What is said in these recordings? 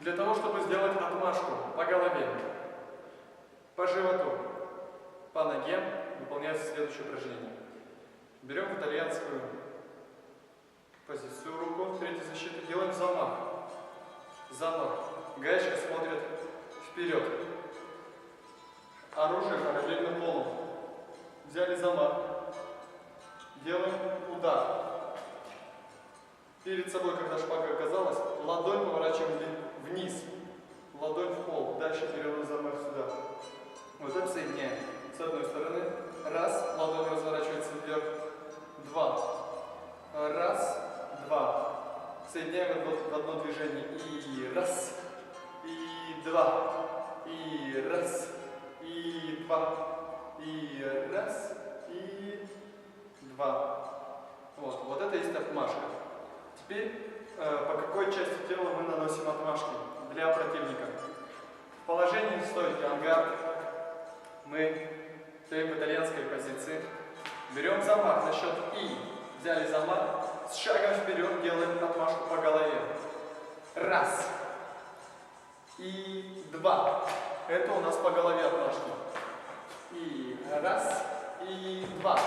Для того, чтобы сделать отмашку по голове, по животу, по ноге, выполняется следующее упражнение. Берем в итальянскую позицию руку, третьей защиты, делаем замах. Замах. Гаечка смотрит вперед. Оружие параллельно полу. Взяли замах. Делаем удар. Перед собой, когда шпага оказалась, ладонь поворачиваем вниз. Ладонь в пол. Дальше перевод замах сюда. Вот это соединяем. С одной стороны. Раз. Ладонь разворачивается вверх. Два. Раз. Два. Соединяем в одно движение. И раз. И два. И раз. И два. И раз. И два. Вот это есть отмашка. Теперь по какой части тела мы наносим отмашки для противника. В положении стойки ангард мы стоим в итальянской позиции. Берем замах на счет И. Взяли замах. С шагом вперед делаем отмашку по голове. Раз. И два. Это у нас по голове отмашки. И раз. И два.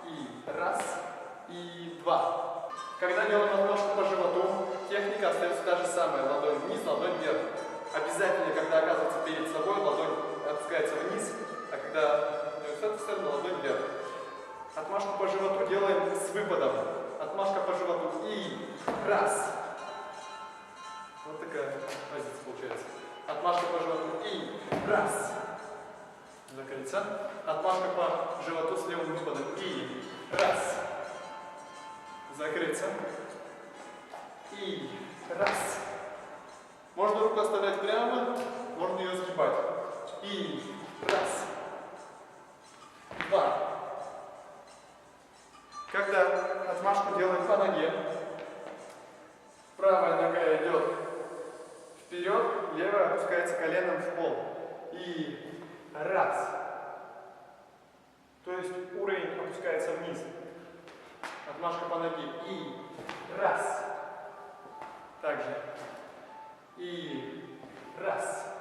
И раз. И два. Когда делаем отмашку по животу, техника остается та же самая. Ладонь вниз, ладонь вверх. Обязательно, когда оказывается перед собой, ладонь опускается вниз, а когда с этой стороны, ладонь вверх. Отмашку по животу делаем с выпадом. Отмашка по животу. И раз. Вот такая позиция получается. Отмашка по животу. И раз. Закрыться. Отмашка по животу с левым выпадом. И раз. Закрыться. И раз. Можно руку оставлять прямо, можно ее сгибать. И раз. Два. Когда отмашку делаем по ноге, правая нога идет вперед, левая опускается коленом в пол. И раз. То есть уровень опускается вниз. Отмашка по ноге. И раз. Также. И раз.